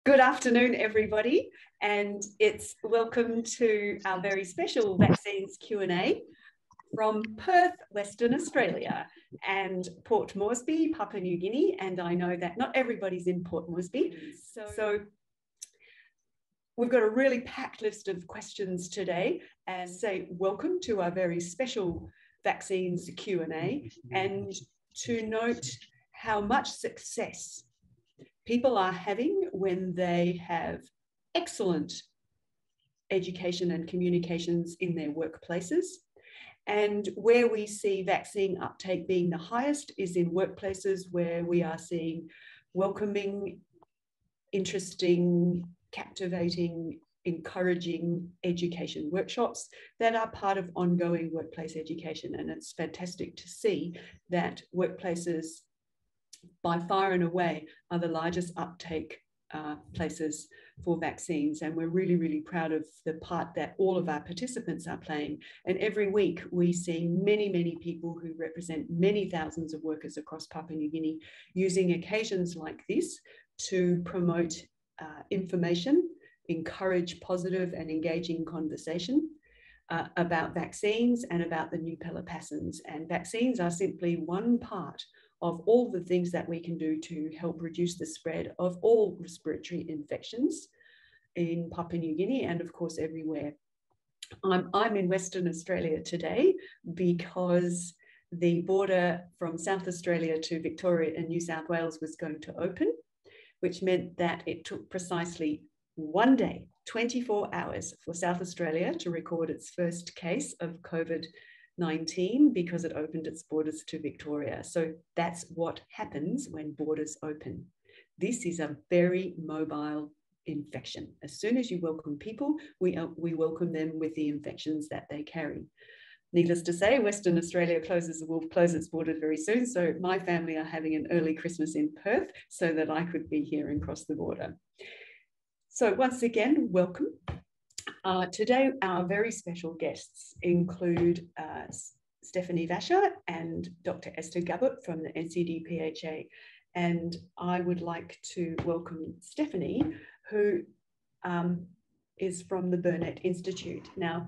Good afternoon, everybody, and it's welcome to our very special vaccines Q&A from Perth, Western Australia, and Port Moresby, Papua New Guinea. And I know that not everybody's in Port Moresby, so we've got a really packed list of questions today, and say welcome to our very special vaccines Q&A, and to note how much success people are having when they have excellent education and communications in their workplaces. And where we see vaccine uptake being the highest is in workplaces where we are seeing welcoming, interesting, captivating, encouraging education workshops that are part of ongoing workplace education. And it's fantastic to see that workplaces by far and away are the largest uptake places for vaccines, and we're really, really proud of the part that all of our participants are playing. And every week we see many, many people who represent many thousands of workers across Papua New Guinea using occasions like this to promote information, encourage positive and engaging conversation about vaccines and about the new pelapassins. And vaccines are simply one part of all the things that we can do to help reduce the spread of all respiratory infections in Papua New Guinea and of course everywhere. I'm in Western Australia today because the border from South Australia to Victoria and New South Wales was going to open, which meant that it took precisely 1 day, 24 hours for South Australia to record its first case of COVID-19 because it opened its borders to Victoria. So that's what happens when borders open. This is a very mobile infection. As soon as you welcome people, we welcome them with the infections that they carry. Needless to say, Western Australia will close its borders very soon. So my family are having an early Christmas in Perth so that I could be here and cross the border. So once again, welcome. Today, our very special guests include Stefanie Vaccher and Dr. Esther Gabut from the NCD PHA. And I would like to welcome Stefanie, who is from the Burnet Institute. Now,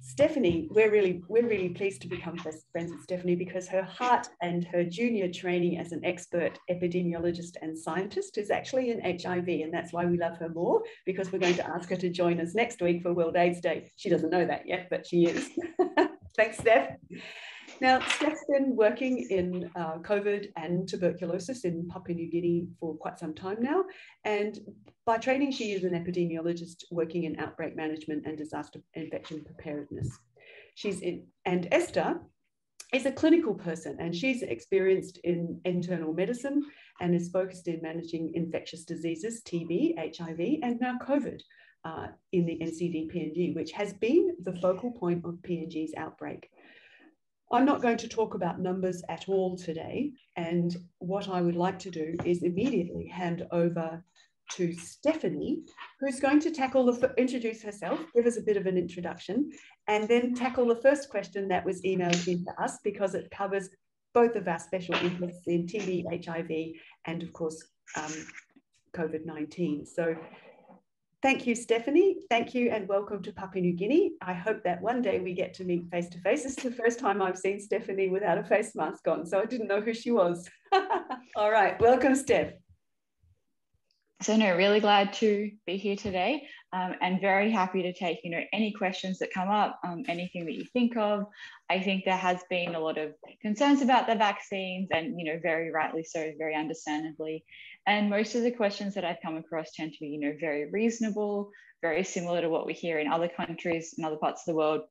Stefanie, we're really pleased to become friends with Stefanie because her heart and her junior training as an expert epidemiologist and scientist is actually in HIV, and that's why we love her more, because we're going to ask her to join us next week for World AIDS Day. She doesn't know that yet, but she is. Thanks, Steph. Now, Steph's been working in COVID and tuberculosis in Papua New Guinea for quite some time now. And by training, she is an epidemiologist working in outbreak management and disaster infection preparedness. And Esther is a clinical person, and she's experienced in internal medicine and is focused in managing infectious diseases, TB, HIV, and now COVID in the NCD PNG, which has been the focal point of PNG's outbreak. I'm not going to talk about numbers at all today, and what I would like to do is immediately hand over to Stefanie, who's going to introduce herself, give us a bit of an introduction, and then tackle the first question that was emailed in to us because it covers both of our special interests in TB, HIV, and of course, COVID-19. So thank you, Stefanie. Thank you and welcome to Papua New Guinea. I hope that one day we get to meet face to face. This is the first time I've seen Stefanie without a face mask on, so I didn't know who she was. All right, welcome, Steph. So no, really glad to be here today and very happy to take, any questions that come up, anything that you think of. I think there has been a lot of concerns about the vaccines and, very rightly so, very understandably. And most of the questions that I've come across tend to be, very reasonable, very similar to what we hear in other countries and other parts of the world.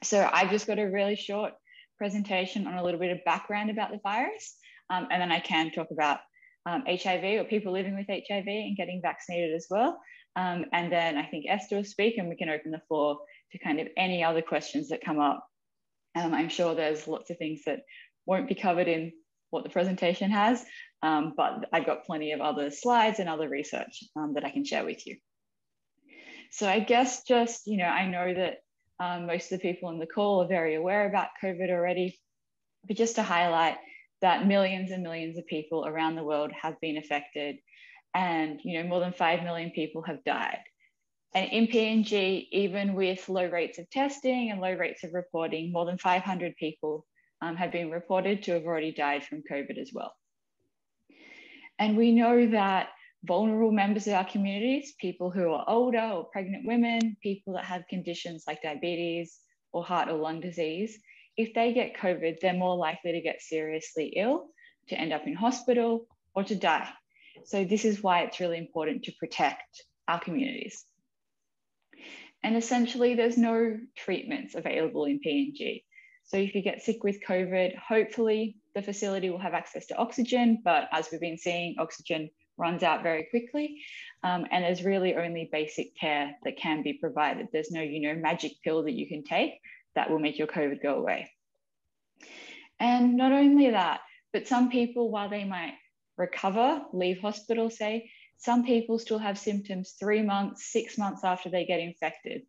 So I've just got a really short presentation on a little bit of background about the virus. And then I can talk about HIV or people living with HIV and getting vaccinated as well. And then I think Esther will speak and we can open the floor to kind of any other questions that come up. I'm sure there's lots of things that won't be covered in what the presentation has, but I've got plenty of other slides and other research that I can share with you. So I guess just, I know that most of the people on the call are very aware about COVID already, but just to highlight that millions and millions of people around the world have been affected and more than 5 million people have died. And in PNG, even with low rates of testing and low rates of reporting, more than 500 people have been reported to have already died from COVID as well. And we know that vulnerable members of our communities, people who are older or pregnant women, people that have conditions like diabetes or heart or lung disease, if they get COVID, they're more likely to get seriously ill, to end up in hospital, or to die. So this is why it's really important to protect our communities. And essentially, there's no treatments available in PNG. So if you get sick with COVID, hopefully the facility will have access to oxygen, but as we've been seeing, oxygen runs out very quickly. And there's really only basic care that can be provided. There's no, magic pill that you can take that will make your COVID go away. And not only that, but some people, while they might recover, leave hospital, say, some people still have symptoms 3 months, 6 months after they get infected.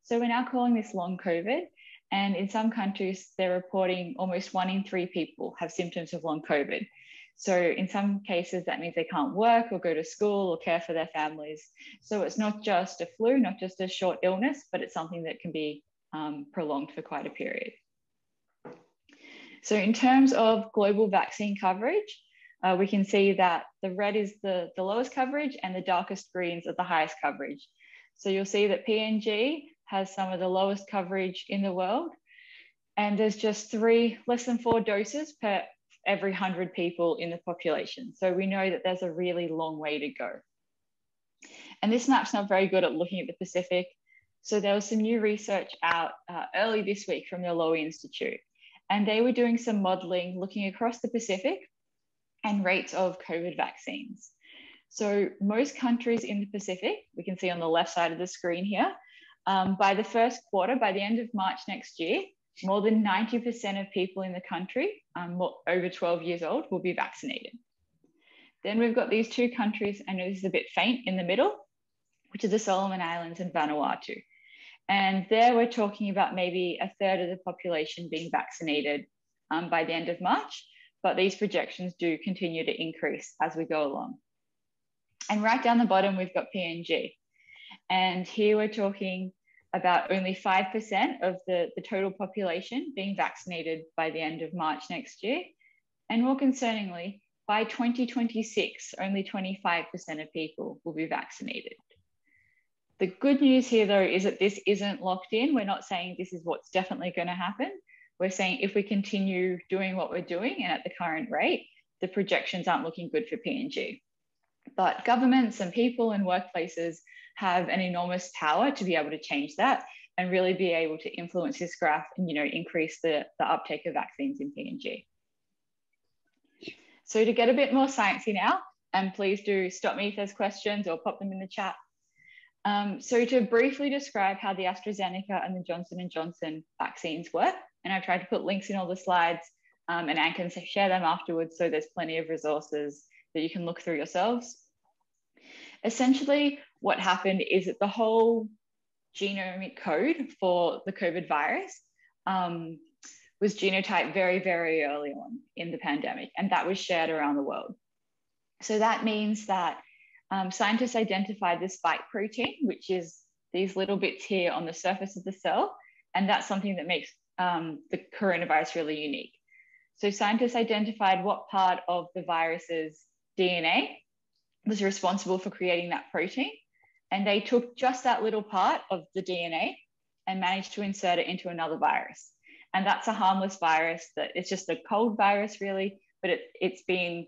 So we're now calling this long COVID. And in some countries, they're reporting almost 1 in 3 people have symptoms of long COVID. So in some cases, that means they can't work or go to school or care for their families. So it's not just a flu, not just a short illness, but it's something that can be prolonged for quite a period. So in terms of global vaccine coverage, we can see that the red is the lowest coverage and the darkest greens are the highest coverage. So you'll see that PNG has some of the lowest coverage in the world. And there's just less than 4 doses per every 100 people in the population. So we know that there's a really long way to go. And this map's not very good at looking at the Pacific. So there was some new research out early this week from the Lowy Institute. And they were doing some modeling looking across the Pacific and rates of COVID vaccines. So most countries in the Pacific, we can see on the left side of the screen here, by the first quarter, by the end of March next year, more than 90% of people in the country over 12 years old will be vaccinated. Then we've got these 2 countries, I know this is a bit faint, in the middle, which are the Solomon Islands and Vanuatu. And there we're talking about maybe 1/3 of the population being vaccinated by the end of March, but these projections do continue to increase as we go along. And right down the bottom, we've got PNG. And here we're talking about only 5% of the total population being vaccinated by the end of March next year. And more concerningly, by 2026, only 25% of people will be vaccinated. The good news here, though, is that this isn't locked in. We're not saying this is what's definitely going to happen. We're saying if we continue doing what we're doing and at the current rate, the projections aren't looking good for PNG. But governments and people and workplaces have an enormous power to be able to change that and really be able to influence this graph and increase the uptake of vaccines in PNG. So to get a bit more sciencey now, and please do stop me if there's questions or pop them in the chat. So to briefly describe how the AstraZeneca and the Johnson & Johnson vaccines work, and I've tried to put links in all the slides and Anne can share them afterwards, so there's plenty of resources that you can look through yourselves. Essentially, what happened is that the whole genomic code for the COVID virus was genotyped very, very early on in the pandemic, and that was shared around the world. So that means that scientists identified the spike protein, which is these little bits here on the surface of the cell, and that's something that makes the coronavirus really unique. So scientists identified what part of the virus's DNA was responsible for creating that protein, and they took just that little part of the DNA and managed to insert it into another virus. And that's a harmless virus, that it's just a cold virus really, but it's been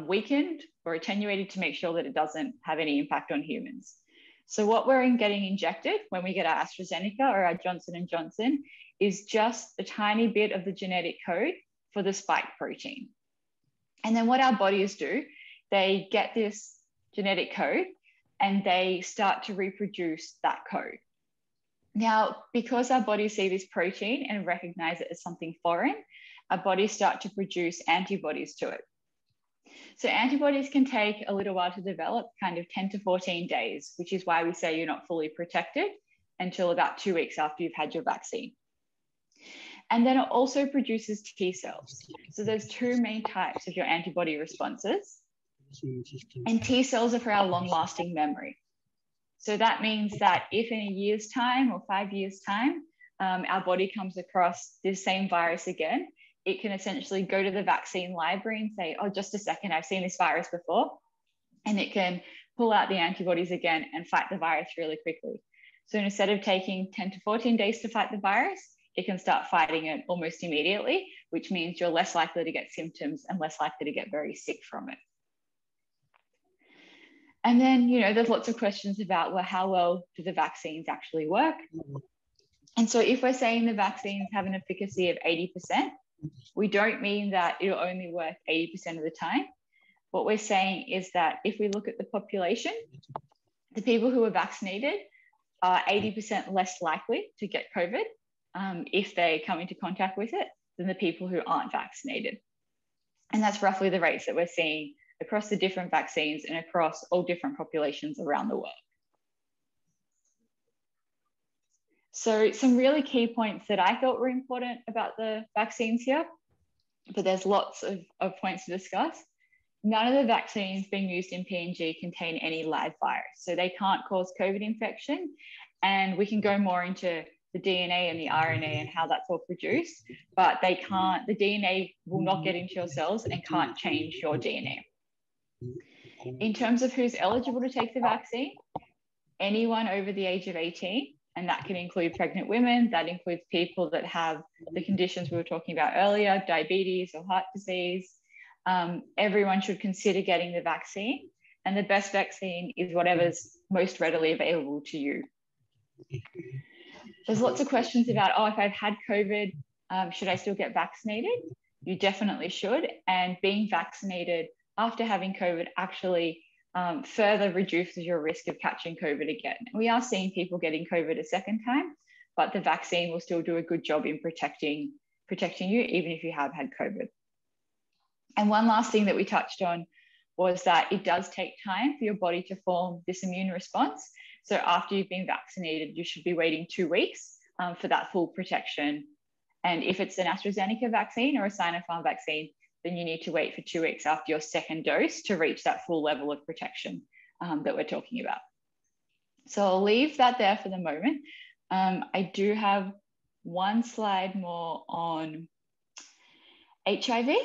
weakened or attenuated to make sure that it doesn't have any impact on humans. So what we're getting injected when we get our AstraZeneca or our Johnson & Johnson is just a tiny bit of the genetic code for the spike protein. And then what our bodies do, they get this genetic code and they start to reproduce that code. Now, because our bodies see this protein and recognize it as something foreign, our bodies start to produce antibodies to it. So antibodies can take a little while to develop, kind of 10 to 14 days, which is why we say you're not fully protected until about 2 weeks after you've had your vaccine. And then it also produces T cells. So there's 2 main types of your antibody responses. And T cells are for our long-lasting memory. So that means that if in a year's time or 5 years' time, our body comes across this same virus again, it can essentially go to the vaccine library and say, oh, just a second, I've seen this virus before. And it can pull out the antibodies again and fight the virus really quickly. So instead of taking 10 to 14 days to fight the virus, it can start fighting it almost immediately, which means you're less likely to get symptoms and less likely to get very sick from it. And then, you know, there's lots of questions about, well, how well do the vaccines actually work? And so if we're saying the vaccines have an efficacy of 80%, we don't mean that it'll only work 80% of the time. What we're saying is that if we look at the population, the people who are vaccinated are 80% less likely to get COVID if they come into contact with it than the people who aren't vaccinated. And that's roughly the rates that we're seeing across the different vaccines and across all different populations around the world. So some really key points that I thought were important about the vaccines here, but there's lots of points to discuss. None of the vaccines being used in PNG contain any live virus, so they can't cause COVID infection. And we can go more into the DNA and the RNA and how that's all produced, but they can't, the DNA will not get into your cells and can't change your DNA. In terms of who's eligible to take the vaccine, anyone over the age of 18, and that can include pregnant women, that includes people that have the conditions we were talking about earlier, diabetes or heart disease. Everyone should consider getting the vaccine, and the best vaccine is whatever's most readily available to you. There's lots of questions about, oh, if I've had COVID, should I still get vaccinated? You definitely should, and being vaccinated after having COVID actually further reduces your risk of catching COVID again. We are seeing people getting COVID a second time, but the vaccine will still do a good job in protecting you, even if you have had COVID. And one last thing that we touched on was that it does take time for your body to form this immune response. So after you've been vaccinated, you should be waiting 2 weeks for that full protection. And if it's an AstraZeneca vaccine or a Sinopharm vaccine, then you need to wait for 2 weeks after your second dose to reach that full level of protection that we're talking about. So I'll leave that there for the moment. I do have one slide more on HIV,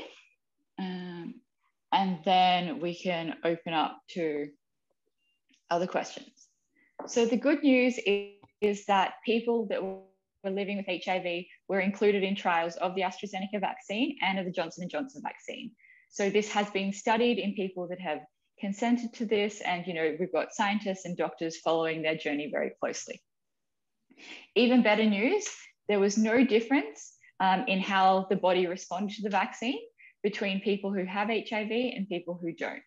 and then we can open up to other questions. So the good news is that people that were living with HIV were included in trials of the AstraZeneca vaccine and of the Johnson & Johnson vaccine. So this has been studied in people that have consented to this, and you know, we've got scientists and doctors following their journey very closely. Even better news, there was no difference in how the body responded to the vaccine between people who have HIV and people who don't.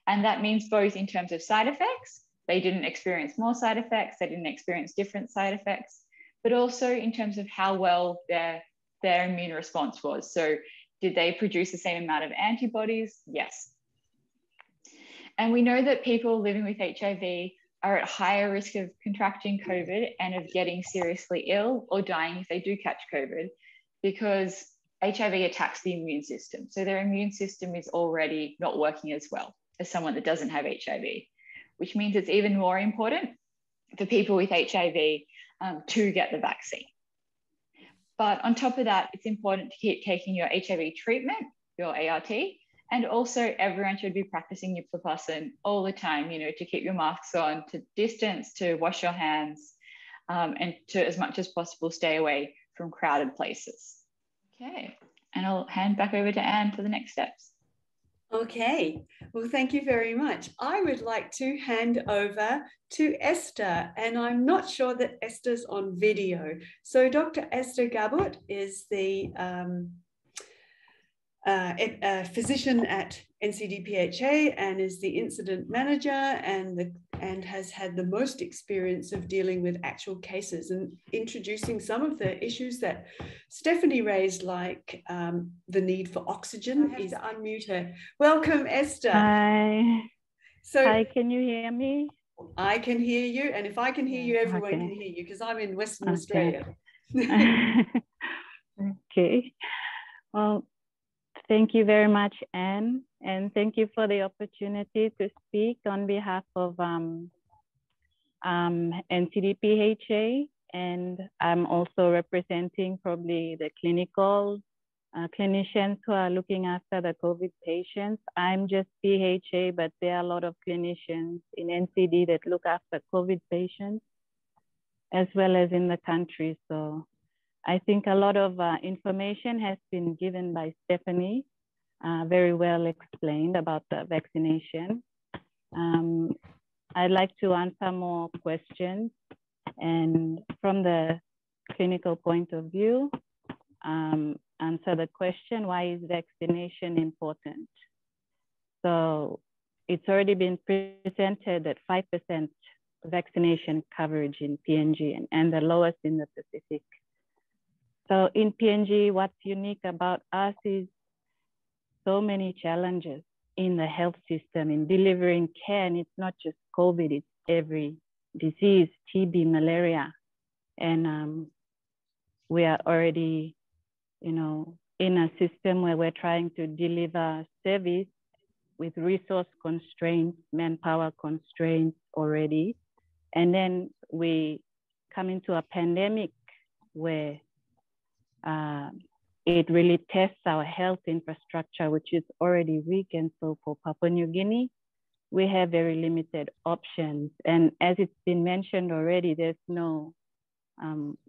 And that means both in terms of side effects, they didn't experience more side effects, they didn't experience different side effects, but also in terms of how well their immune response was. So did they produce the same amount of antibodies? Yes. And we know that people living with HIV are at higher risk of contracting COVID and of getting seriously ill or dying if they do catch COVID, because HIV attacks the immune system. So their immune system is already not working as well as someone that doesn't have HIV, which means it's even more important for people with HIV to get the vaccine. But on top of that, it's important to keep taking your HIV treatment, your ART, and also everyone should be practicing Uplepussin all the time, you know, to keep your masks on, to distance, to wash your hands, and to, as much as possible, stay away from crowded places. Okay, and I'll hand back over to Anne for the next steps. Okay, well, thank you very much. I would like to hand over to Esther, and I'm not sure that Esther's on video. So Dr. Esther Gabut is the physician at NCD PHA and is the incident manager and has had the most experience of dealing with actual cases and introducing some of the issues that Stefanie raised, like the need for oxygen. Is unmute her. Welcome, Esther. Hi. So, hi, can you hear me? I can hear you, and if I can hear you, everyone can hear you, because I'm in Western Australia. Okay. Well, Thank you very much, Anne, and thank you for the opportunity to speak on behalf of NCD PHA, and I'm also representing probably the clinical clinicians who are looking after the COVID patients. I'm just PHA, but there are a lot of clinicians in NCD that look after COVID patients, as well as in the country. So I think a lot of information has been given by Stefanie, very well explained about the vaccination. I'd like to answer more questions, and from the clinical point of view, answer the question, why is vaccination important? So it's already been presented that 5% vaccination coverage in PNG and the lowest in the Pacific. So in PNG, what's unique about us is so many challenges in the health system, in delivering care, and it's not just COVID, it's every disease, TB, malaria. And we are already, in a system where we're trying to deliver service with resource constraints, manpower constraints already. And then we come into a pandemic where it really tests our health infrastructure, which is already weak. And so for Papua New Guinea, we have very limited options. And as it's been mentioned already, there's no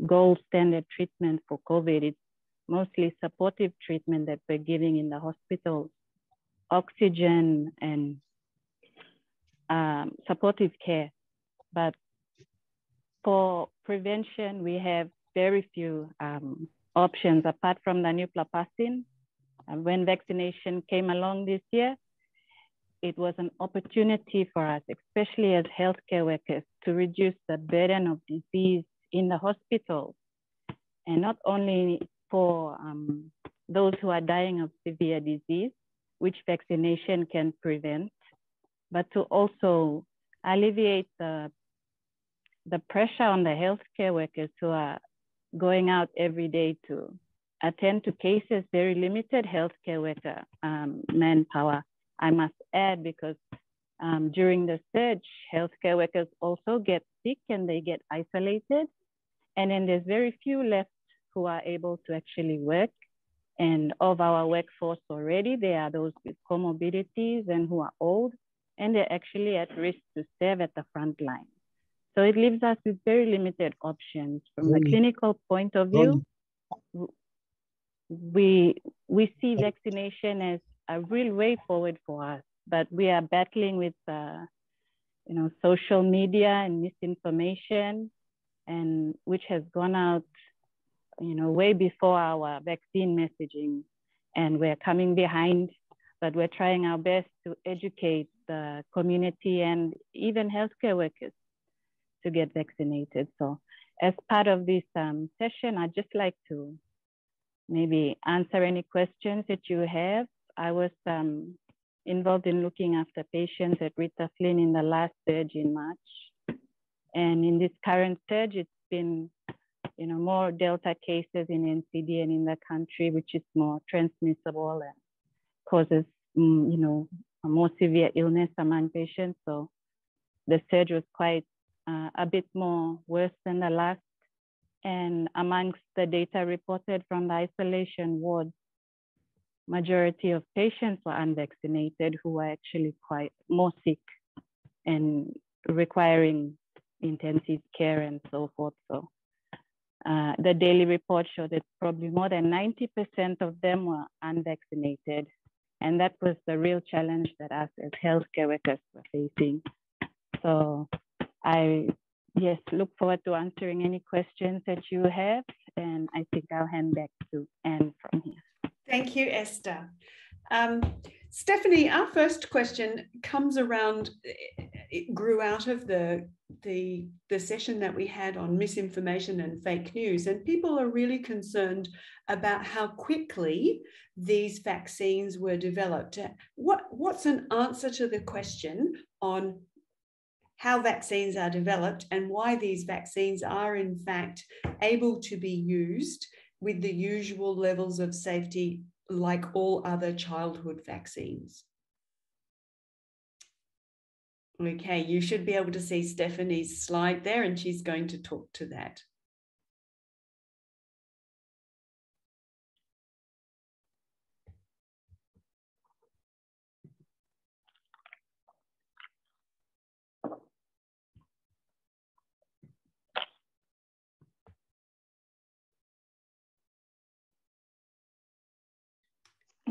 gold standard treatment for COVID. It's mostly supportive treatment that we're giving in the hospitals, oxygen and supportive care. But for prevention, we have very few options apart from the nuplapacin. When vaccination came along this year, it was an opportunity for us, especially as healthcare workers, to reduce the burden of disease in the hospitals. And not only for those who are dying of severe disease, which vaccination can prevent, but to also alleviate the pressure on the healthcare workers who are going out every day to attend to cases, very limited healthcare worker manpower, I must add, because during the surge, healthcare workers also get sick and they get isolated. And then there's very few left who are able to actually work. And of our workforce already, there are those with comorbidities and who are old, and they're actually at risk to serve at the front line. So it leaves us with very limited options. From the clinical point of view, we see vaccination as a real way forward for us, but we are battling with social media and misinformation, and which has gone out way before our vaccine messaging, and we're coming behind, but we're trying our best to educate the community and even healthcare workers to get vaccinated. So as part of this session, I'd just like to maybe answer any questions that you have. I was involved in looking after patients at Rita Flynn in the last surge in March. And in this current surge, it's been more Delta cases in NCD and in the country, which is more transmissible and causes, a more severe illness among patients. So the surge was quite a bit more worse than the last. And amongst the data reported from the isolation wards, majority of patients were unvaccinated who were actually quite more sick and requiring intensive care and so forth. So the daily report showed that probably more than 90% of them were unvaccinated. And that was the real challenge that us as healthcare workers were facing. So I look forward to answering any questions that you have. And I think I'll hand back to Anne from here. Thank you, Esther. Stefanie, our first question comes around, it grew out of the session that we had on misinformation and fake news, and people are really concerned about how quickly these vaccines were developed. What's an answer to the question on how vaccines are developed and why these vaccines are in fact able to be used with the usual levels of safety like all other childhood vaccines? Okay, you should be able to see Stefanie's slide there, and she's going to talk to that.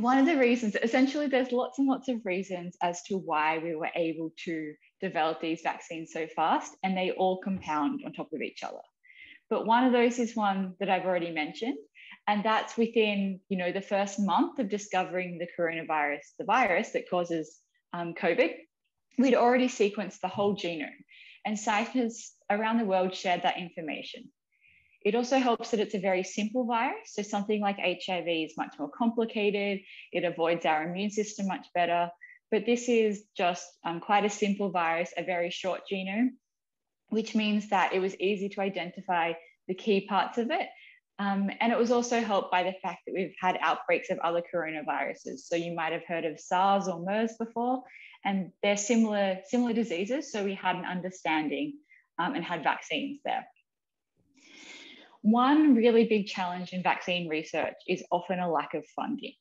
One of the reasons, essentially, there's lots and lots of reasons as to why we were able to develop these vaccines so fast, and they all compound on top of each other. But one of those is one that I've already mentioned, and that's within, the first month of discovering the coronavirus, the virus that causes COVID, we'd already sequenced the whole genome, and scientists around the world shared that information. It also helps that it's a very simple virus. So something like HIV is much more complicated. It avoids our immune system much better. But this is just quite a simple virus, a very short genome, which means that it was easy to identify the key parts of it. And it was also helped by the fact that we've had outbreaks of other coronaviruses. So you might have heard of SARS or MERS before, and they're similar diseases. So we had an understanding and had vaccines there. One really big challenge in vaccine research is often a lack of funding.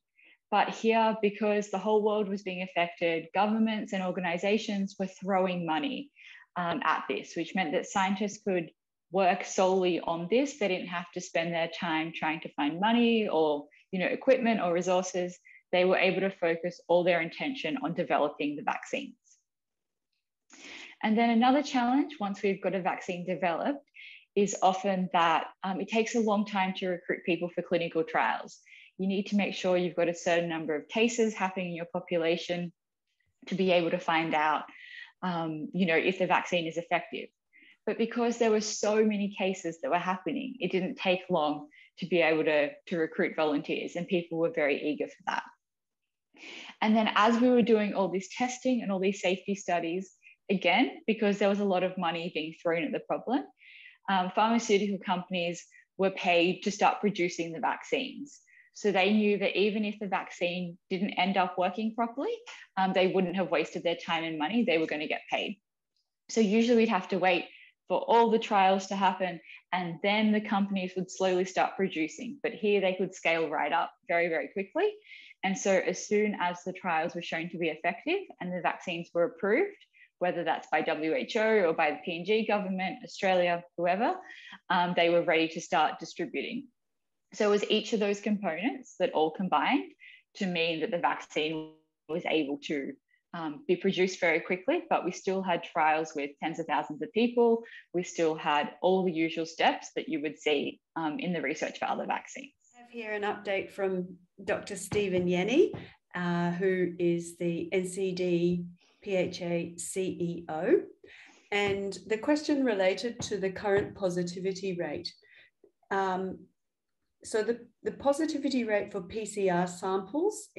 But here, because the whole world was being affected, governments and organizations were throwing money at this, which meant that scientists could work solely on this. They didn't have to spend their time trying to find money or equipment or resources. They were able to focus all their attention on developing the vaccines. And then another challenge, once we've got a vaccine developed, is often that it takes a long time to recruit people for clinical trials. You need to make sure you've got a certain number of cases happening in your population to be able to find out, if the vaccine is effective. But because there were so many cases that were happening, it didn't take long to be able to recruit volunteers, and people were very eager for that. And then as we were doing all this testing and all these safety studies, again, because there was a lot of money being thrown at the problem, pharmaceutical companies were paid to start producing the vaccines. So they knew that even if the vaccine didn't end up working properly, they wouldn't have wasted their time and money. They were going to get paid. So usually we'd have to wait for all the trials to happen, and then the companies would slowly start producing. But here they could scale right up very, very quickly. And so as soon as the trials were shown to be effective and the vaccines were approved, whether that's by WHO or by the PNG government, Australia, whoever, they were ready to start distributing. So it was each of those components that all combined to mean that the vaccine was able to be produced very quickly, but we still had trials with tens of thousands of people. We still had all the usual steps that you would see in the research for other vaccines. I have here an update from Dr. Stefanie Vaccher, who is the NCD PHA CEO, and the question related to the current positivity rate. So the positivity rate for PCR samples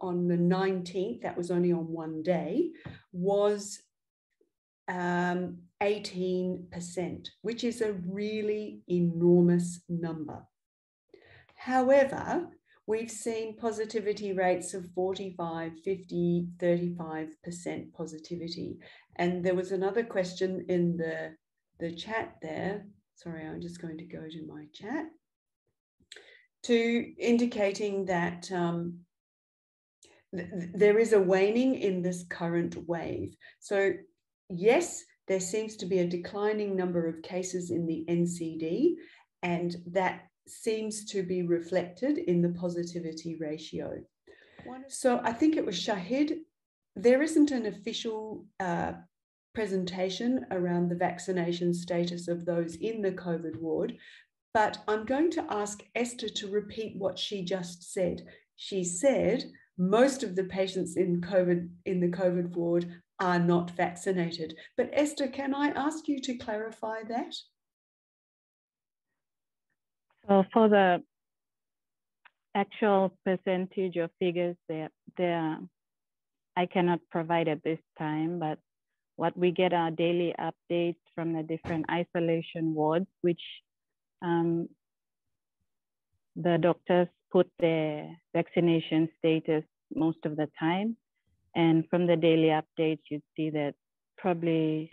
on the 19th, that was only on one day, was 18%, which is a really enormous number. However, we've seen positivity rates of 45, 50, 35% positivity. And there was another question in the chat there. Sorry, I'm just going to go to my chat. Indicating that there is a waning in this current wave. So yes, there seems to be a declining number of cases in the NCD, and that seems to be reflected in the positivity ratio. So I think it was Shahid. There isn't an official presentation around the vaccination status of those in the COVID ward, but I'm going to ask Esther to repeat what she just said. She said most of the patients in the COVID ward are not vaccinated. But Esther, can I ask you to clarify that? So for the actual percentage or figures there, I cannot provide at this time, but what we get are daily updates from the different isolation wards, which the doctors put their vaccination status most of the time. And from the daily updates, you'd see that probably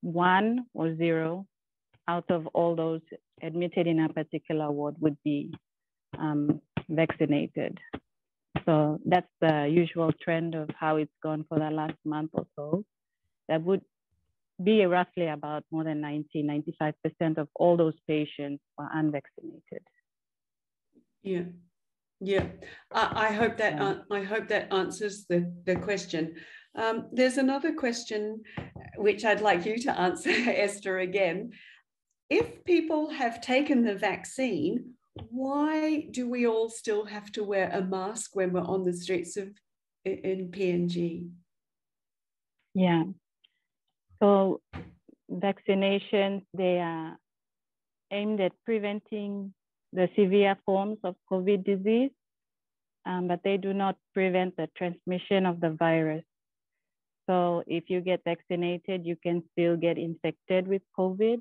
1 or 0 out of all those admitted in a particular ward would be vaccinated. So that's the usual trend of how it's gone for the last month or so. That would be roughly about more than 95% of all those patients are unvaccinated. Yeah, yeah. I hope that answers the question. There's another question which I'd like you to answer, Esther, again. If people have taken the vaccine, why do we all still have to wear a mask when we're on the streets in PNG? Yeah. So vaccinations, they are aimed at preventing the severe forms of COVID disease, but they do not prevent the transmission of the virus. So if you get vaccinated, you can still get infected with COVID.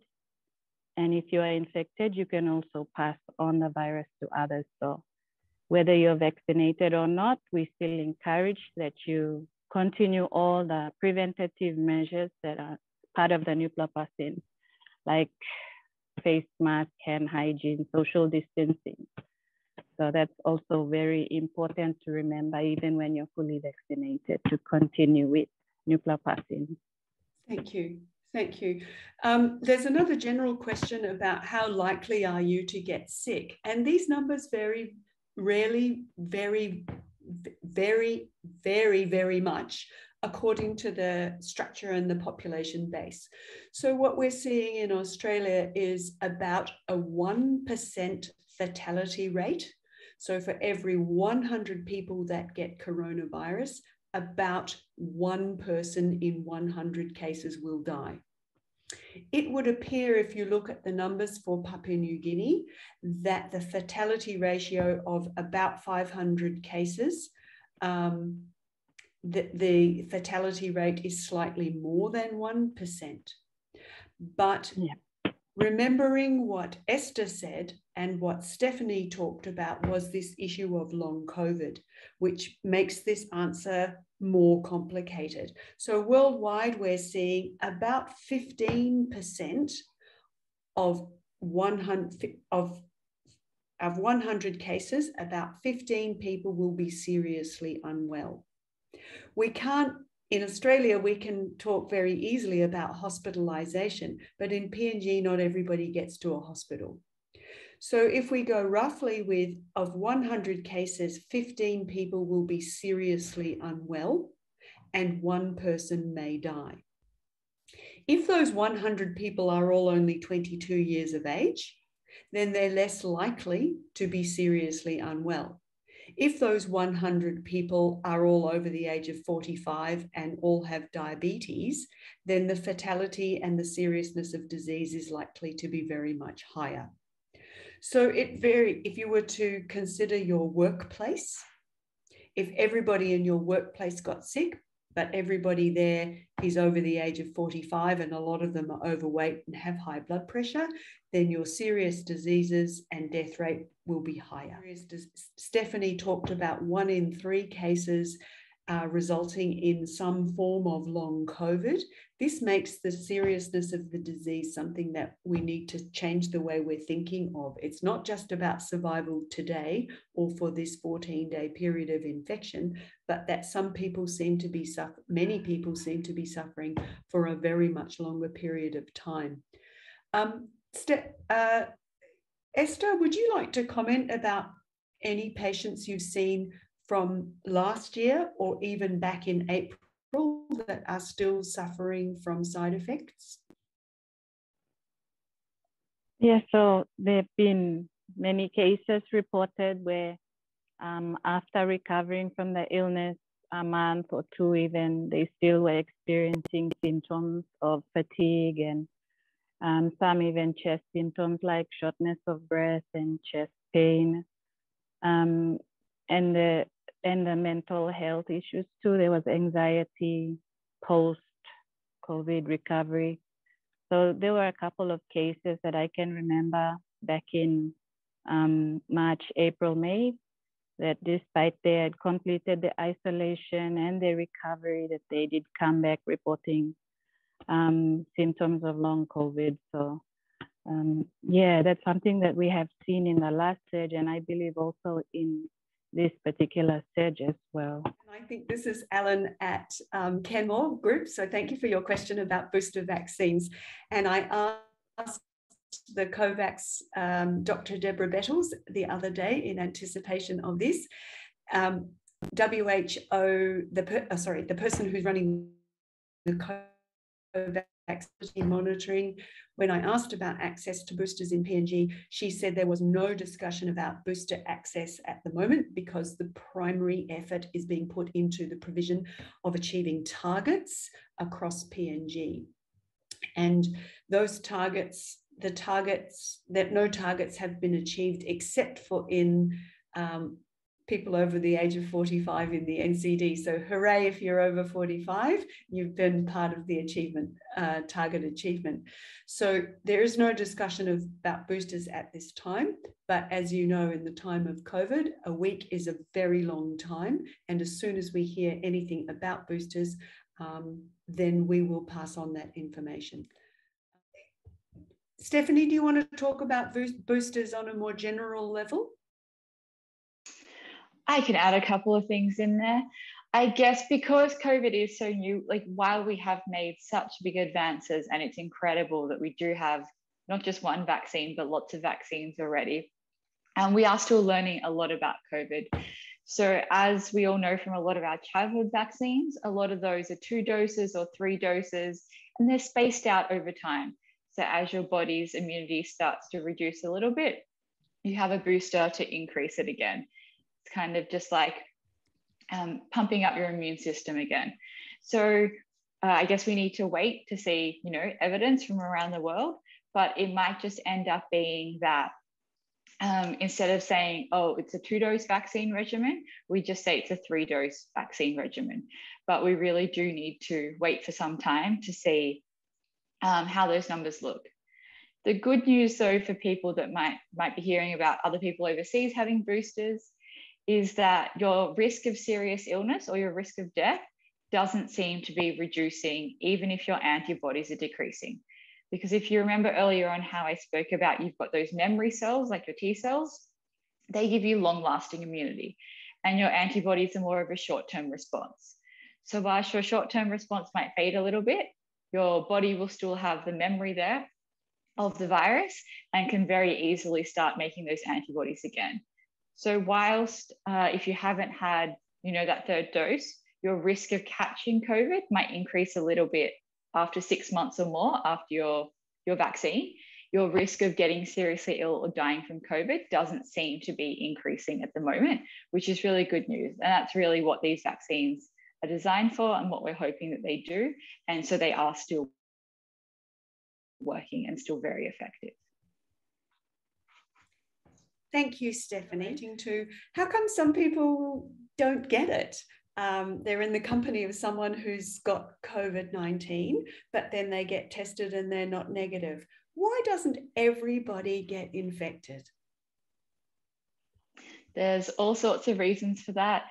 And if you are infected, you can also pass on the virus to others. So whether you're vaccinated or not, we still encourage that you continue all the preventative measures that are part of the nuclear vaccine, like face mask, hand hygiene, social distancing. So that's also very important to remember, even when you're fully vaccinated, to continue with nuclear vaccine. Thank you. Thank you. There's another general question about how likely are you to get sick? And these numbers vary rarely, very much according to the structure and the population base. So what we're seeing in Australia is about a 1% fatality rate. So for every 100 people that get coronavirus, about 1 person in 100 cases will die. It would appear, if you look at the numbers for Papua New Guinea, that the fatality ratio of about 500 cases, the fatality rate is slightly more than 1%. But remembering what Esther said and what Stefanie talked about was this issue of long COVID, which makes this answer more complicated. So worldwide, we're seeing about 15% of 100 cases, about 15 people will be seriously unwell. We can't, in Australia, we can talk very easily about hospitalisation, but in PNG, not everybody gets to a hospital. So if we go roughly with, of 100 cases, 15 people will be seriously unwell and 1 person may die. If those 100 people are all only 22 years of age, then they're less likely to be seriously unwell. If those 100 people are all over the age of 45 and all have diabetes, then the fatality and the seriousness of disease is likely to be very much higher. So if you were to consider your workplace, if everybody in your workplace got sick, but everybody there is over the age of 45 and a lot of them are overweight and have high blood pressure, then your serious diseases and death rate will be higher. Stefanie talked about 1 in 3 cases resulting in some form of long COVID. This makes the seriousness of the disease something that we need to change the way we're thinking of. It's not just about survival today or for this 14-day period of infection, but that many people seem to be suffering for a very much longer period of time. Esther, would you like to comment about any patients you've seen from last year or even back in April that are still suffering from side effects? Yeah, so there have been many cases reported where after recovering from the illness, a month or 2 even, they still were experiencing symptoms of fatigue and some even chest symptoms like shortness of breath and chest pain. And the mental health issues too. There was anxiety post-COVID recovery. So there were a couple of cases that I can remember back in March, April, May, that despite they had completed the isolation and the recovery, that they did come back reporting symptoms of long COVID. So yeah, that's something that we have seen in the last surge, and I believe also in this particular surge as well. I think this is Alan at Kenmore Group. So thank you for your question about booster vaccines. And I asked the COVAX Dr. Deborah Bettles the other day in anticipation of this. WHO, the person who's running the COVAX monitoring, when I asked about access to boosters in PNG, she said there was no discussion about booster access at the moment because the primary effort is being put into the provision of achieving targets across PNG. And those targets, no targets have been achieved except for in people over the age of 45 in the NCD. So hooray, if you're over 45, you've been part of the achievement, target achievement. So there is no discussion about boosters at this time, but as you know, in the time of COVID, a week is a very long time. And as soon as we hear anything about boosters, then we will pass on that information. Stefanie, do you want to talk about boosters on a more general level? I can add a couple of things in there. I guess because COVID is so new, like while we have made such big advances, and it's incredible that we do have not just one vaccine, but lots of vaccines already, and we are still learning a lot about COVID. So as we all know from a lot of our childhood vaccines, a lot of those are 2 doses or 3 doses, and they're spaced out over time. So as your body's immunity starts to reduce a little bit, you have a booster to increase it again. It's kind of just like pumping up your immune system again. So I guess we need to wait to see, evidence from around the world, but it might just end up being that instead of saying, oh, it's a 2-dose vaccine regimen, we just say it's a 3-dose vaccine regimen. But we really do need to wait for some time to see how those numbers look. The good news, though, for people that might be hearing about other people overseas having boosters is that your risk of serious illness or your risk of death doesn't seem to be reducing, even if your antibodies are decreasing. Because if you remember earlier on how I spoke about you've got those memory cells, like your T cells, they give you long-lasting immunity, and your antibodies are more of a short-term response. So whilst your short-term response might fade a little bit, your body will still have the memory there of the virus and can very easily start making those antibodies again. So whilst if you haven't had, that 3rd dose, your risk of catching COVID might increase a little bit after 6 months or more after your vaccine, your risk of getting seriously ill or dying from COVID doesn't seem to be increasing at the moment, which is really good news. And that's really what these vaccines are designed for and what we're hoping that they do. And so they are still working and still very effective. Thank you, Stefanie. How come some people don't get it? They're in the company of someone who's got COVID-19, but then they get tested and they're not negative. Why doesn't everybody get infected? There's all sorts of reasons for that.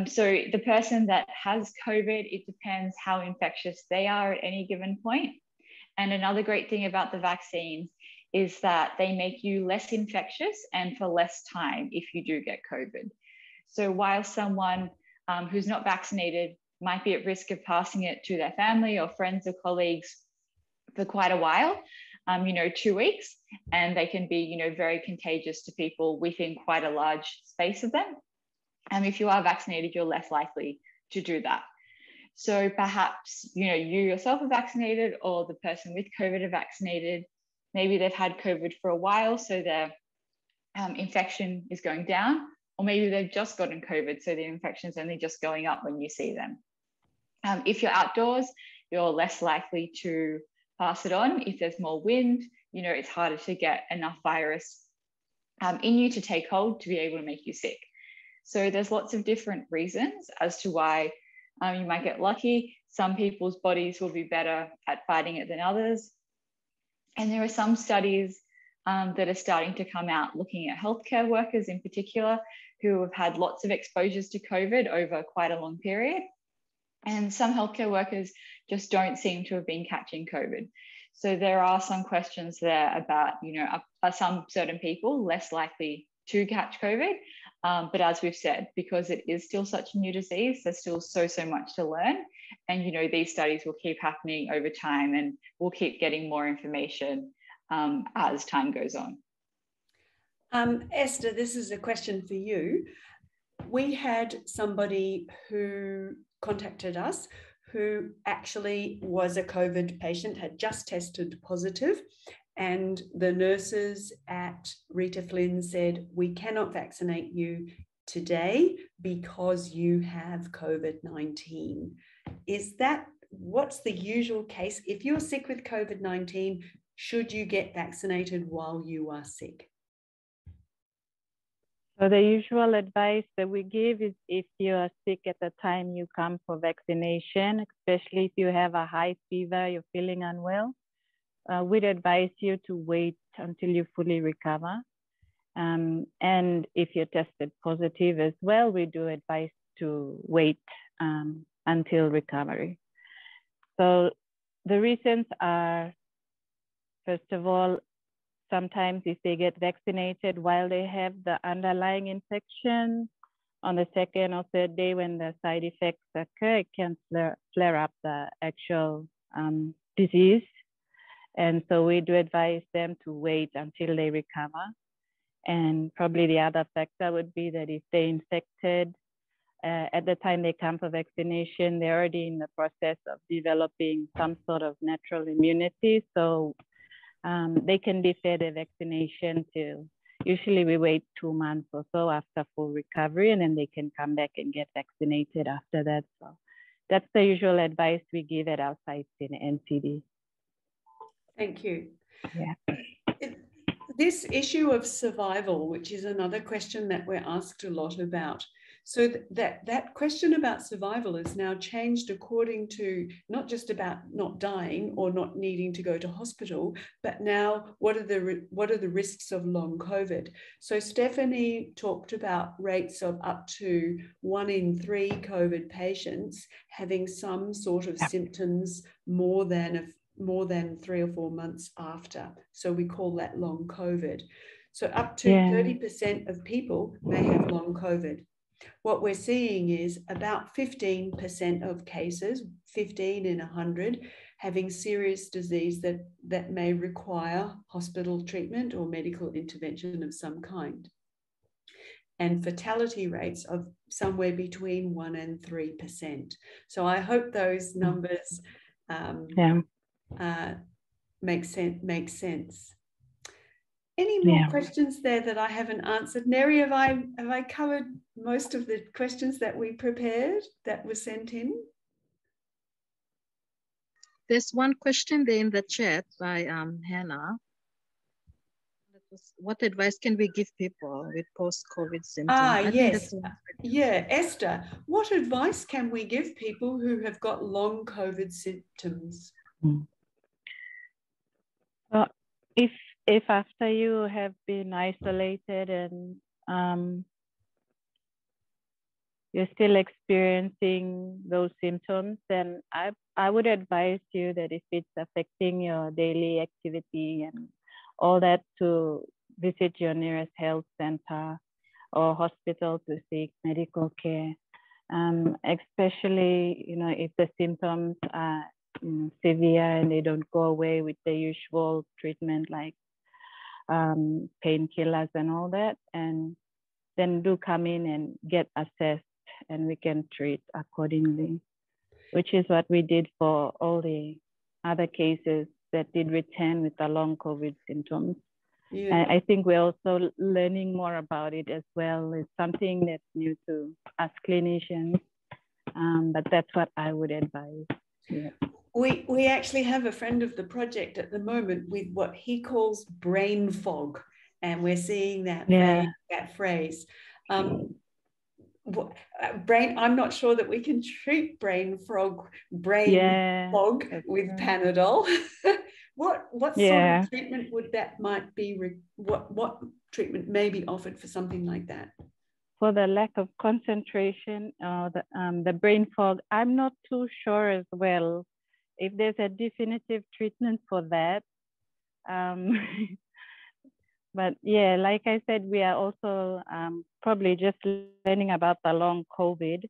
So the person that has COVID, it depends how infectious they are at any given point. And another great thing about the vaccines is that they make you less infectious and for less time if you do get COVID. So while someone who's not vaccinated might be at risk of passing it to their family or friends or colleagues for quite a while, 2 weeks, and they can be, very contagious to people within quite a large space of them. If you are vaccinated, you're less likely to do that. So perhaps, you yourself are vaccinated or the person with COVID are vaccinated. Maybe they've had COVID for a while, so their infection is going down, or maybe they've just gotten COVID, so the infection is only just going up when you see them. If you're outdoors, you're less likely to pass it on. If there's more wind, it's harder to get enough virus in you to take hold to be able to make you sick. So there's lots of different reasons as to why you might get lucky. Some people's bodies will be better at fighting it than others. And there are some studies that are starting to come out, looking at healthcare workers in particular, who have had lots of exposures to COVID over quite a long period. And some healthcare workers just don't seem to have been catching COVID. So there are some questions there about, are some certain people less likely to catch COVID? But as we've said, because it is still such a new disease, there's still so much to learn. And, these studies will keep happening over time, and we'll keep getting more information as time goes on. Esther, this is a question for you. We had somebody who contacted us who actually was a COVID patient, had just tested positive, and the nurses at Rita Flynn said, we cannot vaccinate you today because you have COVID-19. What's the usual case? If you're sick with COVID-19, should you get vaccinated while you are sick? So the usual advice that we give is if you are sick at the time you come for vaccination, especially if you have a high fever, you're feeling unwell, we'd advise you to wait until you fully recover. And if you're tested positive as well, we do advise to wait until recovery. So the reasons are, first of all, sometimes if they get vaccinated while they have the underlying infection, on the second or third day when the side effects occur, it can flare up the actual disease. And so we do advise them to wait until they recover. And probably the other factor would be that if they're infected, at the time they come for vaccination, they're already in the process of developing some sort of natural immunity. So they can defer the vaccination till, usually we wait 2 months or so after full recovery, and then they can come back and get vaccinated after that. So that's the usual advice we give at our sites in NCD. Thank you. Yeah. This issue of survival, which is another question that we're asked a lot about. So that question about survival is now changed according to not just about not dying or not needing to go to hospital, but now what are the risks of long COVID? So Stefanie talked about rates of up to 1 in 3 COVID patients having some sort of symptoms more than 3 or 4 months after. So we call that long COVID. So up to 30% of people may have long COVID. What we're seeing is about 15% of cases, 15 in 100, having serious disease that may require hospital treatment or medical intervention of some kind. And fatality rates of somewhere between 1 and 3%. So I hope those numbers make sense. Any more questions there that I haven't answered? Neri, have I covered most of the questions that we prepared that were sent in? There's one question there in the chat by Hannah. What advice can we give people with post-COVID symptoms? Yes. Yeah, Esther, what advice can we give people who have got long COVID symptoms? Well, if after you have been isolated and you're still experiencing those symptoms, then I would advise you that if it's affecting your daily activity and all that, to visit your nearest health center or hospital to seek medical care, especially, if the symptoms are severe and they don't go away with the usual treatment like painkillers and all that, and then do come in and get assessed and we can treat accordingly, which is what we did for all the other cases that did return with the long COVID symptoms. Yeah. I think we're also learning more about it as well. It's something that's new to us clinicians, but that's what I would advise. Yeah. We actually have a friend of the project at the moment with what he calls brain fog, and we're seeing that phrase. brain, I'm not sure that we can treat brain fog with Panadol. What sort of treatment would that might be? What treatment may be offered for something like that? For the lack of concentration, the brain fog, I'm not too sure as well if there's a definitive treatment for that. But yeah, like I said, we are also probably just learning about the long COVID.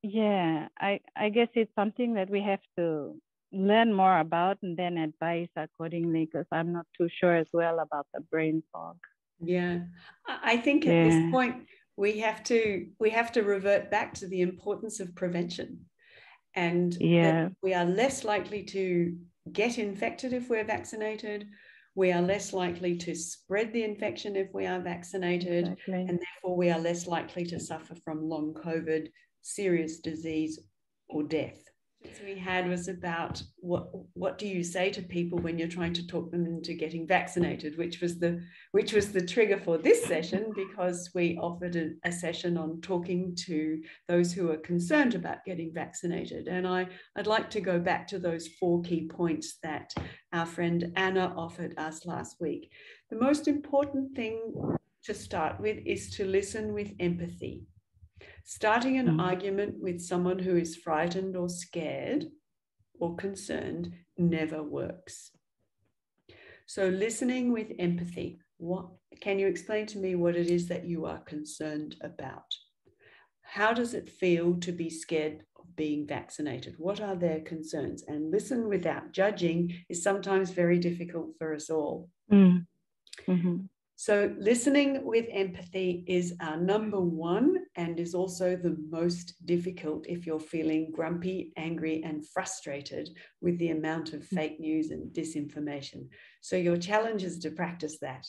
Yeah, I guess it's something that we have to learn more about and then advise accordingly, because I'm not too sure as well about the brain fog. Yeah, I think at this point we have to revert back to the importance of prevention, and that we are less likely to get infected if we're vaccinated. We are less likely to spread the infection if we are vaccinated, and therefore we are less likely to suffer from long COVID, serious disease, or death. What we had was about what do you say to people when you're trying to talk them into getting vaccinated, which was the trigger for this session, because we offered a session on talking to those who are concerned about getting vaccinated. And I'd like to go back to those 4 key points that our friend Anna offered us last week. The most important thing to start with is to listen with empathy. Starting an argument with someone who is frightened or scared or concerned never works. So listening with empathy. Can you explain to me what it is that you are concerned about? How does it feel to be scared of being vaccinated? What are their concerns? And listen without judging is sometimes very difficult for us all. So listening with empathy is our number 1 and is also the most difficult if you're feeling grumpy, angry, and frustrated with the amount of fake news and disinformation. So your challenge is to practice that.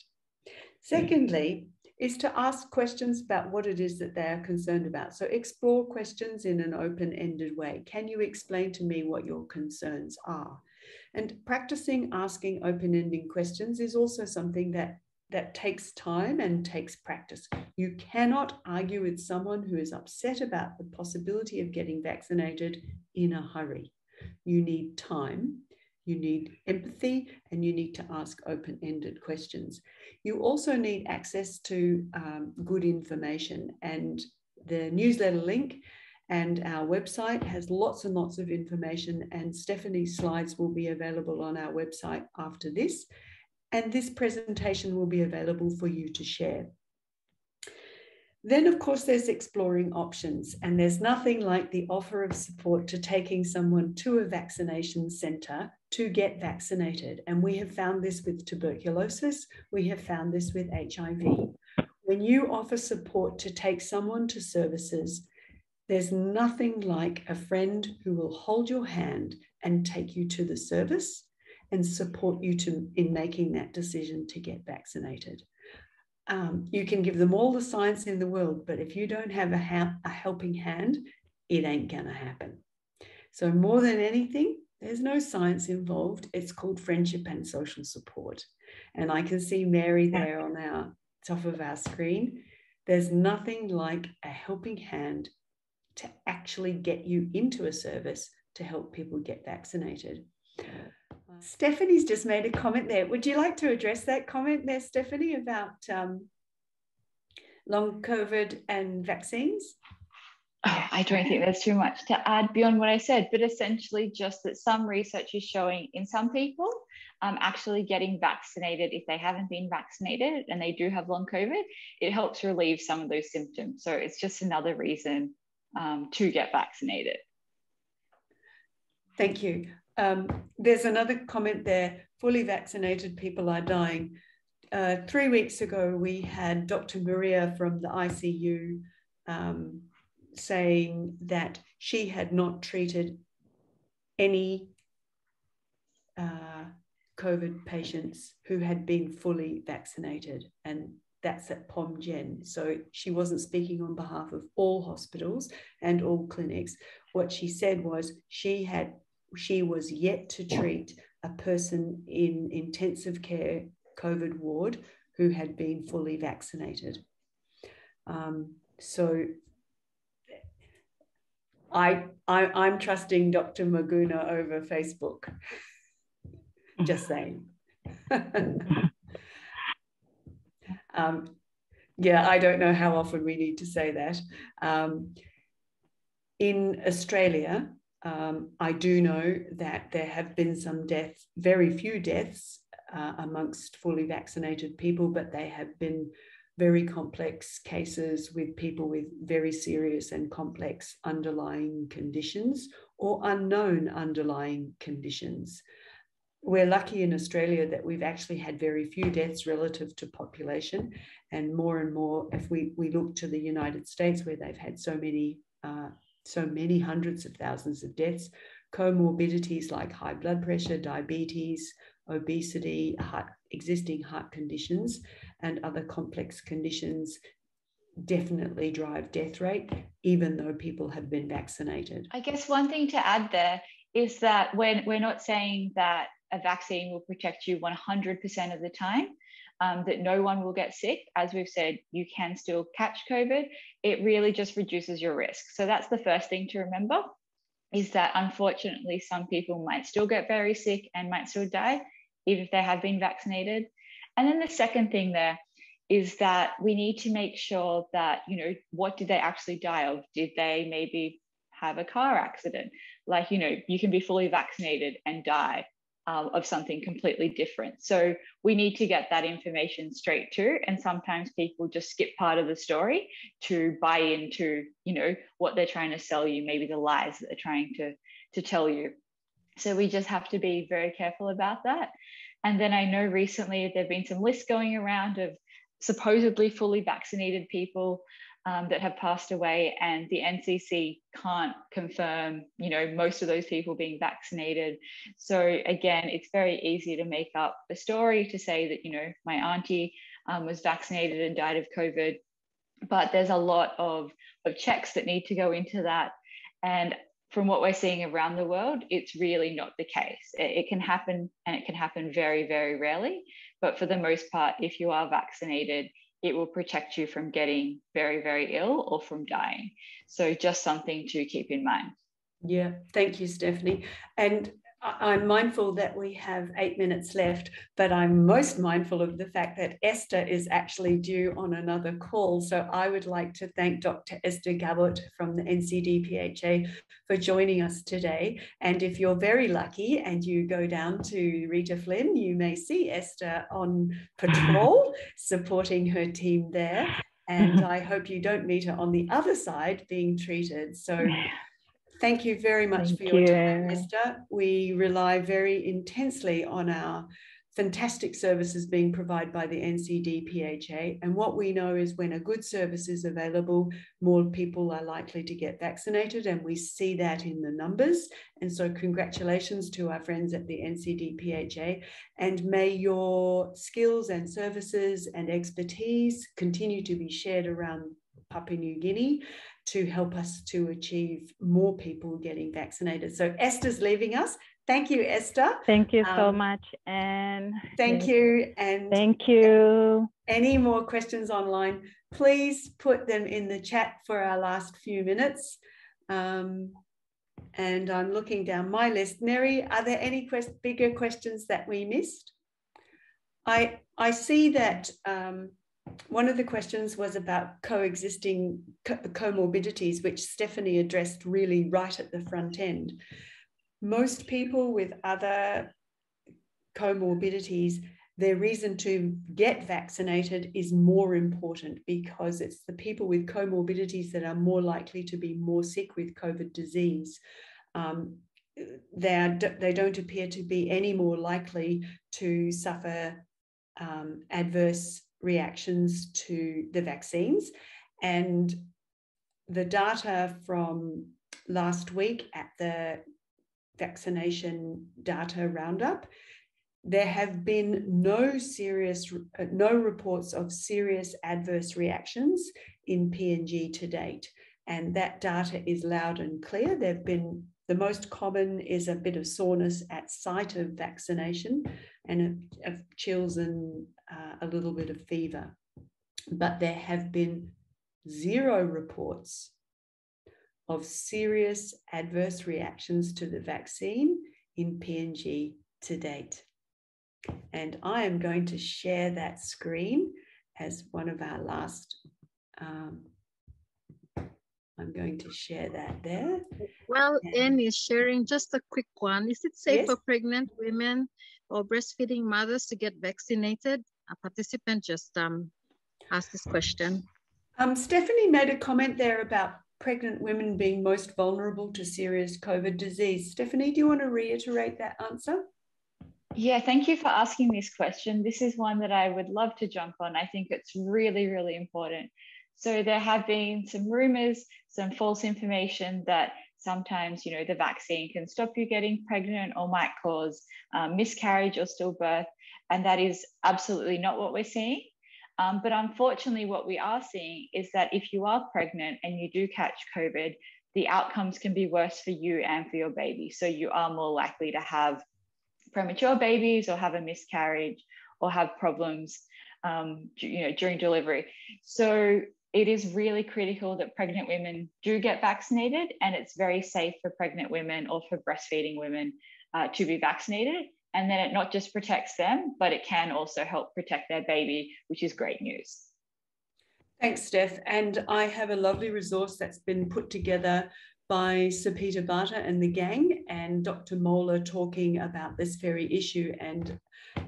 Secondly, is to ask questions about what it is that they are concerned about. So explore questions in an open-ended way. Can you explain to me what your concerns are? And practicing asking open-ended questions is also something that takes time and takes practice. You cannot argue with someone who is upset about the possibility of getting vaccinated in a hurry. You need time, you need empathy, and you need to ask open-ended questions. You also need access to good information, and the newsletter link and our website has lots and lots of information, and Stefanie's slides will be available on our website after this. And this presentation will be available for you to share. Then, of course, there's exploring options, and there's nothing like the offer of support to taking someone to a vaccination centre to get vaccinated. And we have found this with tuberculosis. We have found this with HIV. When you offer support to take someone to services, there's nothing like a friend who will hold your hand and take you to the service and support you in making that decision to get vaccinated. You can give them all the science in the world, but if you don't have a helping hand, it ain't gonna happen. So more than anything, there's no science involved. It's called friendship and social support. And I can see Mary there on our top of our screen. There's nothing like a helping hand to actually get you into a service to help people get vaccinated. Stefanie's just made a comment there. Would you like to address that comment there, Stefanie, about long COVID and vaccines? I don't think there's too much to add beyond what I said, but essentially just that some research is showing in some people actually getting vaccinated, if they haven't been vaccinated and they do have long COVID, it helps relieve some of those symptoms. So it's just another reason to get vaccinated. Thank you. There's another comment there, fully vaccinated people are dying. 3 weeks ago, we had Dr. Maria from the ICU saying that she had not treated any COVID patients who had been fully vaccinated, and that's at POMGen. So she wasn't speaking on behalf of all hospitals and all clinics. What she said was she was yet to treat a person in intensive care COVID ward who had been fully vaccinated. So I'm trusting Dr. Maguna over Facebook. Just saying. Yeah, I don't know how often we need to say that. In Australia, I do know that there have been some deaths, very few deaths amongst fully vaccinated people, but they have been very complex cases with people with very serious and complex underlying conditions or unknown underlying conditions. We're lucky in Australia that we've actually had very few deaths relative to population, and more, if we look to the United States, where they've had so many hundreds of thousands of deaths, comorbidities like high blood pressure, diabetes, obesity, existing heart conditions, and other complex conditions definitely drive death rate, even though people have been vaccinated. I guess one thing to add there is that we're not saying that a vaccine will protect you 100% of the time, that no one will get sick. As we've said, you can still catch COVID. It really just reduces your risk. So that's the first thing to remember, is that unfortunately some people might still get very sick and might still die, even if they have been vaccinated. And then the second thing there is that we need to make sure that, you know, what did they actually die of? Did they maybe have a car accident? Like, you know, you can be fully vaccinated and die of something completely different. So we need to get that information straight too. And sometimes people just skip part of the story to buy into, you know, what they're trying to sell you, maybe the lies that they're trying to tell you. So we just have to be very careful about that. And then I know recently there've been some lists going around of supposedly fully vaccinated people that have passed away, and the NCC can't confirm, you know, most of those people being vaccinated. So again, it's very easy to make up a story to say that, you know, my auntie was vaccinated and died of COVID, but there's a lot of checks that need to go into that. And from what we're seeing around the world, it's really not the case. It can happen, and it can happen very, very rarely. But for the most part, if you are vaccinated, it will protect you from getting very, very ill or from dying. So just something to keep in mind. Yeah, thank you, Stefanie. And I'm mindful that we have 8 minutes left, but I'm most mindful of the fact that Esther is actually due on another call. So I would like to thank Dr. Esther Gabut from the NCD PHA for joining us today. And if you're very lucky and you go down to Rita Flynn, you may see Esther on patrol supporting her team there. And I hope you don't meet her on the other side being treated. So thank you very much for your time, Esther. We rely very intensely on our fantastic services being provided by the NCD PHA. And what we know is when a good service is available, more people are likely to get vaccinated. And we see that in the numbers. And so congratulations to our friends at the NCD PHA. And may your skills and services and expertise continue to be shared around Papua New Guinea to help us to achieve more people getting vaccinated. So Esther's leaving us. Thank you, Esther. Thank you so much. And thank you. And thank you. Any more questions online, please put them in the chat for our last few minutes. And I'm looking down my list. Mary, are there any bigger questions that we missed? I see that one of the questions was about coexisting comorbidities, which Stefanie addressed really right at the front end. Most people with other comorbidities, their reason to get vaccinated is more important because it's the people with comorbidities that are more likely to be more sick with COVID disease. They don't appear to be any more likely to suffer adverse reactions to the vaccines. And the data from last week at the Vaccination Data Roundup, there have been no reports of serious adverse reactions in PNG to date. And that data is loud and clear. They've been, the most common is a bit of soreness at site of vaccination and chills and a little bit of fever. But there have been 0 reports of serious adverse reactions to the vaccine in PNG to date. And I am going to share that screen as one of our last, I'm going to share that there. Well, Anne is sharing just a quick one. Is it safe for pregnant women or breastfeeding mothers to get vaccinated? A participant just asked this question. Stefanie made a comment there about pregnant women being most vulnerable to serious COVID disease. Stefanie, do you want to reiterate that answer? Yeah, thank you for asking this question. This is one that I would love to jump on. I think it's really, really important. So there have been some rumors, some false information that sometimes, you know, the vaccine can stop you getting pregnant or might cause miscarriage or stillbirth. And that is absolutely not what we're seeing. But unfortunately, what we are seeing is that if you are pregnant and you do catch COVID, the outcomes can be worse for you and for your baby. So you are more likely to have premature babies or have a miscarriage or have problems during delivery. So it is really critical that pregnant women do get vaccinated, and it's very safe for pregnant women or for breastfeeding women to be vaccinated. And then it not just protects them, but it can also help protect their baby, which is great news. Thanks, Steph. And I have a lovely resource that's been put together by Sir Peter Barter and the gang, and Dr. Moeller talking about this very issue. And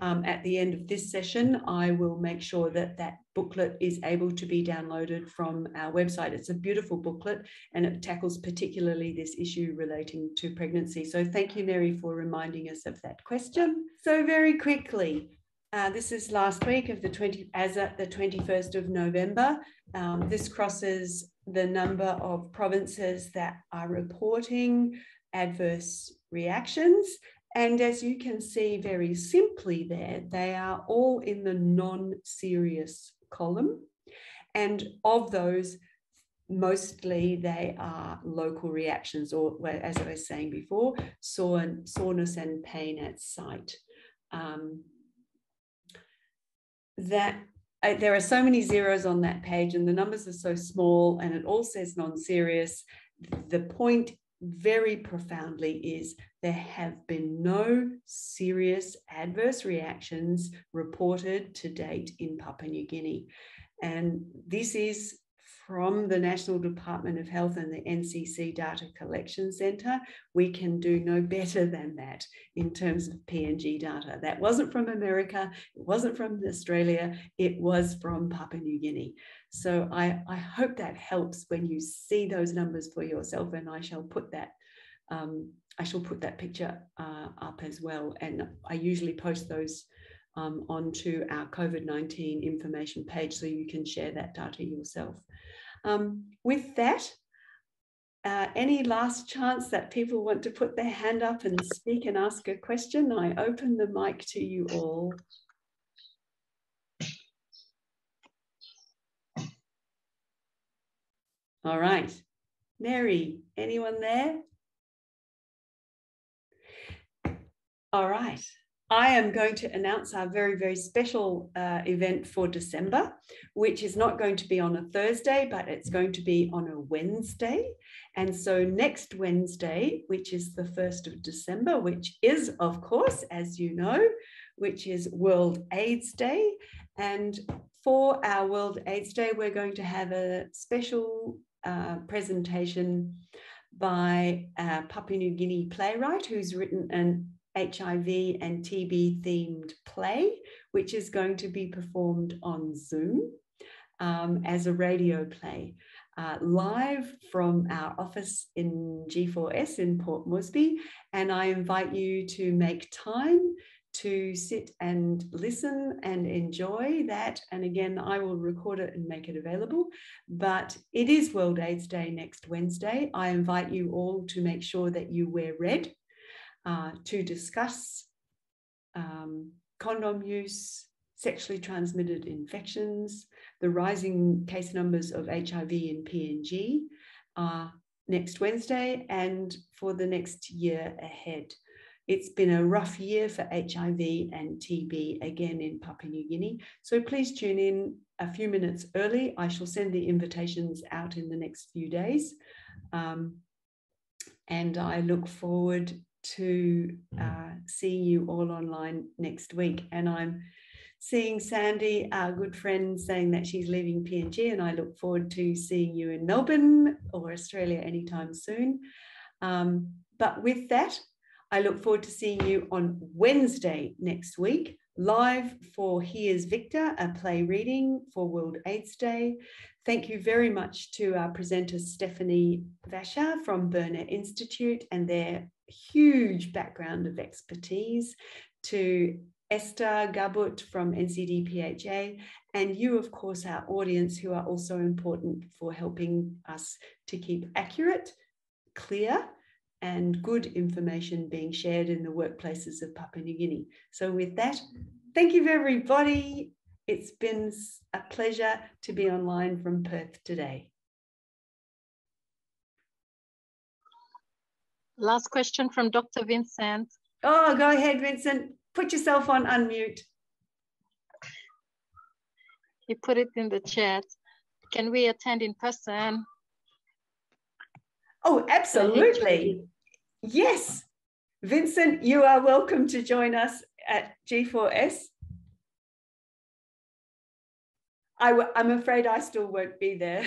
at the end of this session, I will make sure that that booklet is able to be downloaded from our website. It's a beautiful booklet, and it tackles particularly this issue relating to pregnancy. So thank you, Mary, for reminding us of that question. So very quickly, this is last week of the 21st of November. This crosses the number of provinces that are reporting adverse reactions. And as you can see very simply there, they are all in the non-serious column. And of those, mostly they are local reactions, or as I was saying before, soreness and pain at site. There are so many zeros on that page, and the numbers are so small, and it all says non-serious. The point very profoundly is there have been no serious adverse reactions reported to date in Papua New Guinea. And this is from the National Department of Health and the NCC Data Collection Centre. We can do no better than that in terms of PNG data. That wasn't from America, it wasn't from Australia, it was from Papua New Guinea. So I hope that helps when you see those numbers for yourself, and I shall put that picture up as well. And I usually post those onto our COVID-19 information page, so you can share that data yourself. With that, any last chance that people want to put their hand up and speak and ask a question? I open the mic to you all. All right. Mary, anyone there? All right. I am going to announce our very, very special event for December, which is not going to be on a Thursday, but it's going to be on a Wednesday. And so next Wednesday, which is the 1st of December, which is, of course, as you know, which is World AIDS Day. And for our World AIDS Day, we're going to have a special presentation by a Papua New Guinea playwright who's written an HIV and TB themed play, which is going to be performed on Zoom as a radio play, live from our office in G4S in Port Moresby. And I invite you to make time to sit and listen and enjoy that. And again, I will record it and make it available. But it is World AIDS Day next Wednesday. I invite you all to make sure that you wear red, to discuss condom use, sexually transmitted infections, the rising case numbers of HIV in PNG next Wednesday and for the next year ahead. It's been a rough year for HIV and TB again in Papua New Guinea. So please tune in a few minutes early. I shall send the invitations out in the next few days. And I look forward to seeing you all online next week. And I'm seeing Sandy, our good friend, saying that she's leaving PNG, and I look forward to seeing you in Melbourne or Australia anytime soon. But with that, I look forward to seeing you on Wednesday next week, live for Here's Victor, a play reading for World AIDS Day. Thank you very much to our presenter, Stefanie Vaccher from Burnet Institute, and their huge background of expertise, to Esther, Gabut from NCD PHA, and you, of course, our audience, who are also important for helping us to keep accurate, clear, and good information being shared in the workplaces of Papua New Guinea. So with that, thank you, everybody. It's been a pleasure to be online from Perth today. Last question from Dr. Vincent. Oh, go ahead, Vincent. Put yourself on unmute. He put it in the chat. Can we attend in person? Oh, absolutely. Yes. Vincent, you are welcome to join us at G4S. I'm afraid I still won't be there.